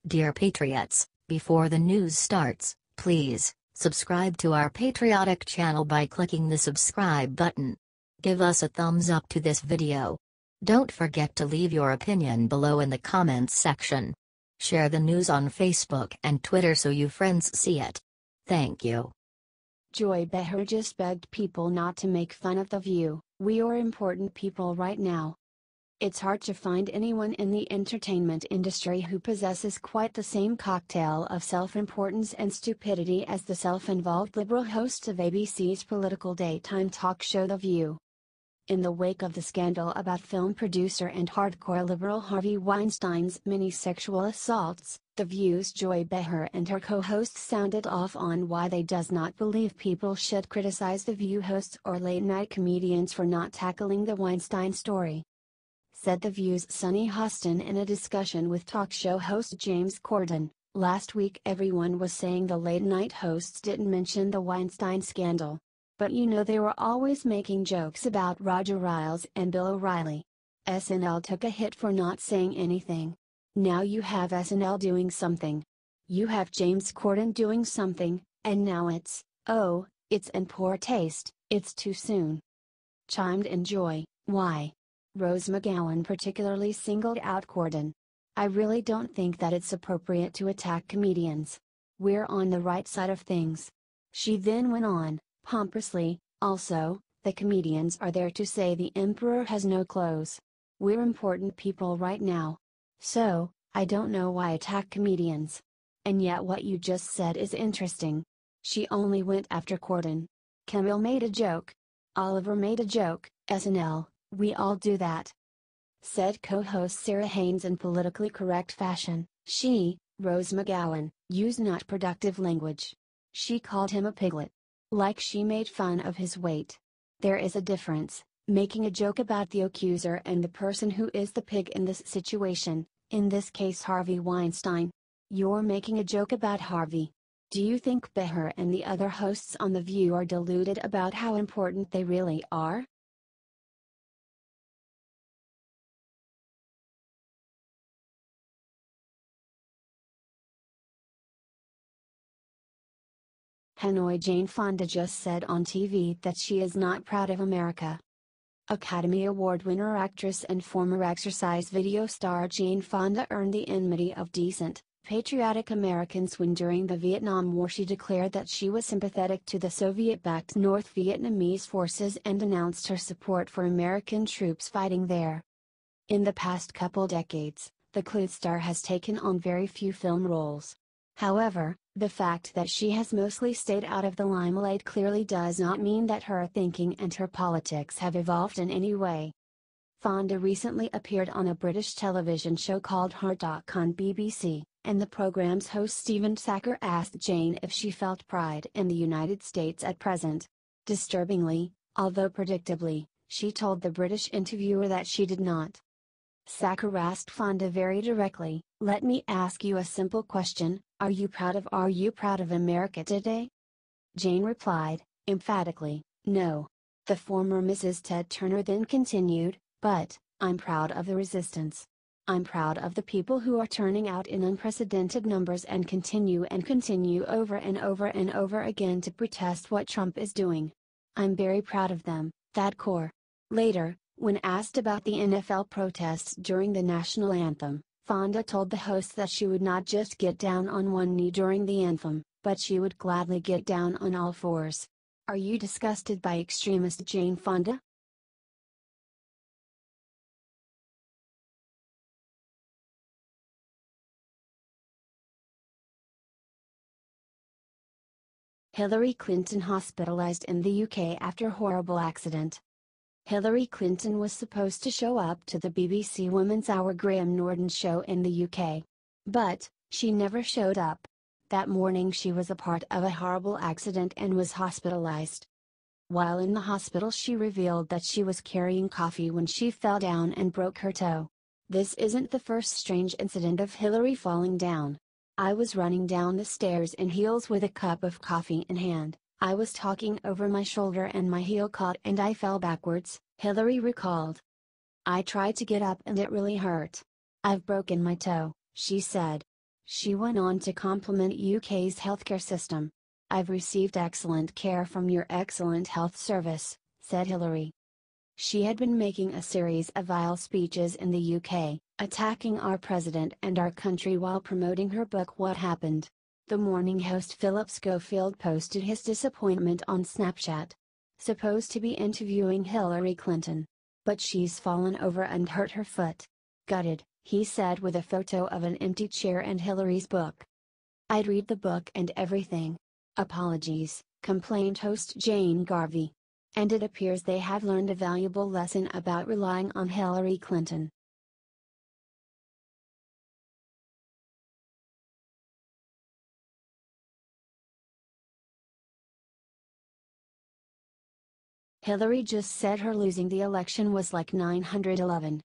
Dear Patriots, before the news starts, please subscribe to our patriotic channel by clicking the subscribe button. Give us a thumbs up to this video. Don't forget to leave your opinion below in the comments section. Share the news on Facebook and Twitter so you friends see it. Thank you. Joy Behar just begged people not to make fun of The View. We are important people right now. It's hard to find anyone in the entertainment industry who possesses quite the same cocktail of self-importance and stupidity as the self-involved liberal hosts of ABC's political daytime talk show The View. In the wake of the scandal about film producer and hardcore liberal Harvey Weinstein's many sexual assaults, The View's Joy Behar and her co-host sounded off on why they does not believe people should criticize The View hosts or late-night comedians for not tackling the Weinstein story. Said The View's Sunny Hostin in a discussion with talk show host James Corden, "Last week everyone was saying the late-night hosts didn't mention the Weinstein scandal. But they were always making jokes about Roger Ailes and Bill O'Reilly. SNL took a hit for not saying anything. Now you have SNL doing something. You have James Corden doing something, and now it's in poor taste, it's too soon." Chimed in Joy. Why? Rose McGowan particularly singled out Corden. "I really don't think that it's appropriate to attack comedians. We're on the right side of things." She then went on, pompously, "Also, the comedians are there to say the emperor has no clothes. We're important people right now. So, I don't know why attack comedians. And yet what you just said is interesting." She only went after Corden. Kimmel made a joke. Oliver made a joke, SNL, we all do that. Said co-host Sarah Haynes in politically correct fashion. She, Rose McGowan, used not productive language. She called him a piglet. Like she made fun of his weight. There is a difference, making a joke about the accuser and the person who is the pig in this situation, in this case Harvey Weinstein. You're making a joke about Harvey. Do you think Behar and the other hosts on The View are deluded about how important they really are? Hanoi Jane Fonda just said on TV that she is not proud of America. Academy Award winner actress and former exercise video star Jane Fonda earned the enmity of decent, patriotic Americans when during the Vietnam War she declared that she was sympathetic to the Soviet-backed North Vietnamese forces and announced her support for American troops fighting there. In the past couple decades, the Clute star has taken on very few film roles. However, the fact that she has mostly stayed out of the limelight clearly does not mean that her thinking and her politics have evolved in any way. Fonda recently appeared on a British television show called Hard Talk on BBC, and the program's host Stephen Sacker asked Jane if she felt pride in the United States at present. Disturbingly, although predictably, she told the British interviewer that she did not. Sacker asked Fonda very directly, "Let me ask you a simple question, are you proud of America today?" Jane replied, emphatically, "No." The former Mrs. Ted Turner then continued, "But, I'm proud of the resistance. I'm proud of the people who are turning out in unprecedented numbers and continue over and over and over again to protest what Trump is doing. I'm very proud of them, that core." Later, when asked about the NFL protests during the national anthem, Fonda told the host that she would not just get down on one knee during the anthem, but she would gladly get down on all fours. Are you disgusted by extremist Jane Fonda? Hillary Clinton hospitalized in the UK after horrible accident. Hillary Clinton was supposed to show up to the BBC Women's Hour Graham Norton show in the UK. But, she never showed up. That morning she was a part of a horrible accident and was hospitalized. While in the hospital she revealed that she was carrying coffee when she fell down and broke her toe. This isn't the first strange incident of Hillary falling down. "I was running down the stairs in heels with a cup of coffee in hand. I was talking over my shoulder and my heel caught and I fell backwards," Hillary recalled. "I tried to get up and it really hurt. I've broken my toe," she said. She went on to compliment UK's healthcare system. "I've received excellent care from your excellent health service," said Hillary. She had been making a series of vile speeches in the UK, attacking our president and our country while promoting her book What Happened. The morning host Philip Schofield posted his disappointment on Snapchat. Supposed to be interviewing Hillary Clinton. But she's fallen over and hurt her foot. Gutted, he said with a photo of an empty chair and Hillary's book. "I'd read the book and everything. Apologies," complained host Jane Garvey. And it appears they have learned a valuable lesson about relying on Hillary Clinton. Hillary just said her losing the election was like 9/11.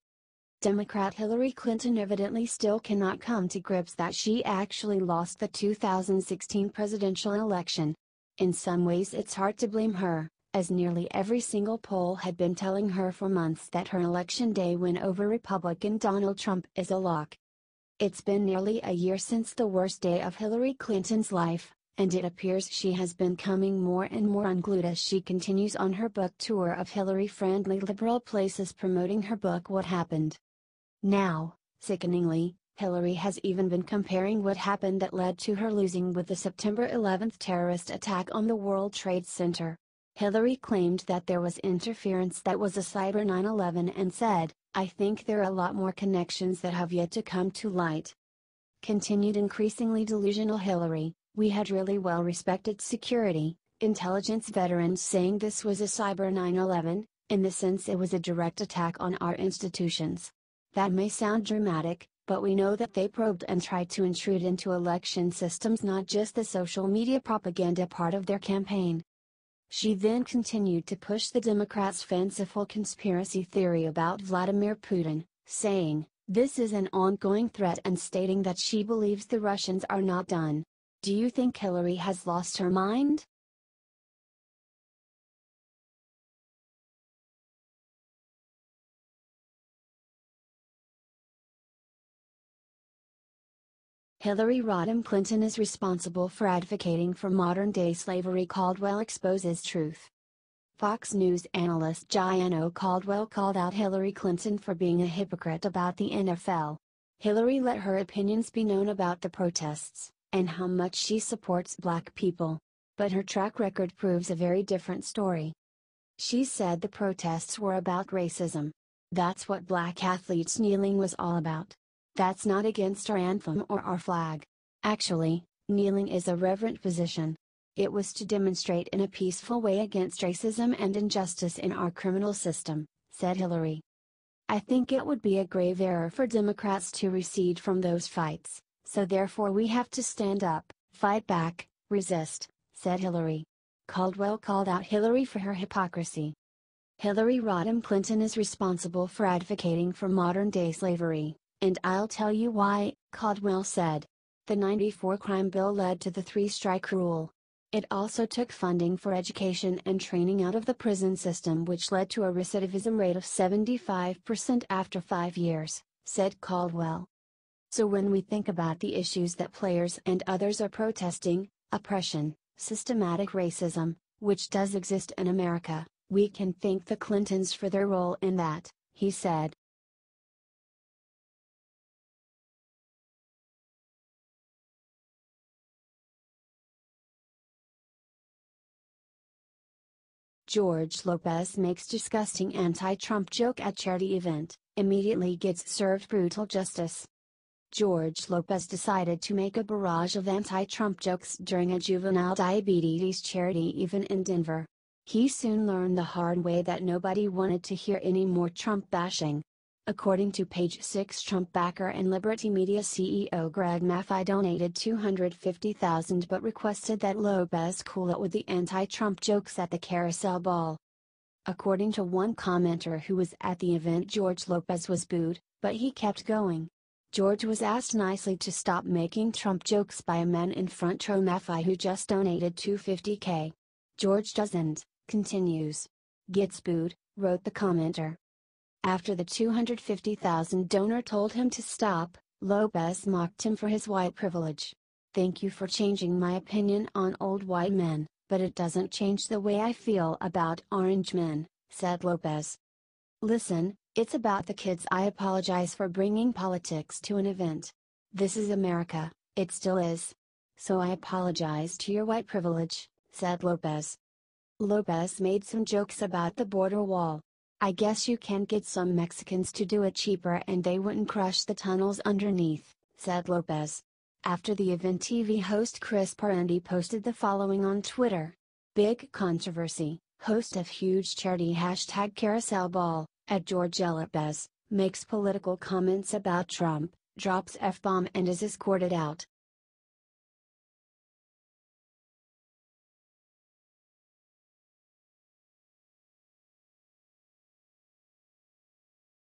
Democrat Hillary Clinton evidently still cannot come to grips that she actually lost the 2016 presidential election. In some ways it's hard to blame her, as nearly every single poll had been telling her for months that her election day win over Republican Donald Trump is a lock. It's been nearly a year since the worst day of Hillary Clinton's life, and it appears she has been coming more and more unglued as she continues on her book tour of Hillary-friendly liberal places promoting her book What Happened. Now, sickeningly, Hillary has even been comparing what happened that led to her losing with the September 11th terrorist attack on the World Trade Center. Hillary claimed that there was interference that was a cyber 9/11 and said, "I think there are a lot more connections that have yet to come to light." Continued increasingly delusional Hillary, "We had really well-respected security, intelligence veterans saying this was a cyber 9/11, in the sense it was a direct attack on our institutions. That may sound dramatic, but we know that they probed and tried to intrude into election systems, not just the social media propaganda part of their campaign." She then continued to push the Democrats' fanciful conspiracy theory about Vladimir Putin, saying, "This is an ongoing threat," and stating that she believes the Russians are not done. Do you think Hillary has lost her mind? Hillary Rodham Clinton is responsible for advocating for modern-day slavery. Caldwell exposes truth. Fox News analyst Gianno Caldwell called out Hillary Clinton for being a hypocrite about the NFL. Hillary let her opinions be known about the protests, and how much she supports black people. But her track record proves a very different story. She said the protests were about racism. That's what black athletes kneeling was all about. That's not against our anthem or our flag. Actually, kneeling is a reverent position. It was to demonstrate in a peaceful way against racism and injustice in our criminal system, said Hillary. I think it would be a grave error for Democrats to recede from those fights, so therefore we have to stand up, fight back, resist, said Hillary. Caldwell called out Hillary for her hypocrisy. Hillary Rodham Clinton is responsible for advocating for modern-day slavery, and I'll tell you why, Caldwell said. The '94 crime bill led to the three-strike rule. It also took funding for education and training out of the prison system, which led to a recidivism rate of 75% after 5 years, said Caldwell. So when we think about the issues that players and others are protesting, oppression, systematic racism, which does exist in America, we can thank the Clintons for their role in that, he said. George Lopez makes disgusting anti-Trump joke at charity event, immediately gets served brutal justice. George Lopez decided to make a barrage of anti-Trump jokes during a juvenile diabetes charity event in Denver. He soon learned the hard way that nobody wanted to hear any more Trump bashing. According to Page Six, Trump backer and Liberty Media CEO Greg Maffei donated $250,000 but requested that Lopez cool it with the anti-Trump jokes at the carousel ball. According to one commenter who was at the event, George Lopez was booed, but he kept going. George was asked nicely to stop making Trump jokes by a man in front row Maffei who just donated $250K. George doesn't, continues. Gets booed, wrote the commenter. After the $250,000 donor told him to stop, Lopez mocked him for his white privilege. "Thank you for changing my opinion on old white men, but it doesn't change the way I feel about orange men," said Lopez. "Listen, it's about the kids. I apologize for bringing politics to an event. This is America, it still is. So I apologize to your white privilege," said Lopez. Lopez made some jokes about the border wall. "I guess you can get some Mexicans to do it cheaper and they wouldn't crush the tunnels underneath," said Lopez. After the event, TV host Chris Parenti posted the following on Twitter. "Big controversy, host of huge charity #carousel ball, at George Lopez, makes political comments about Trump, drops F-bomb and is escorted out."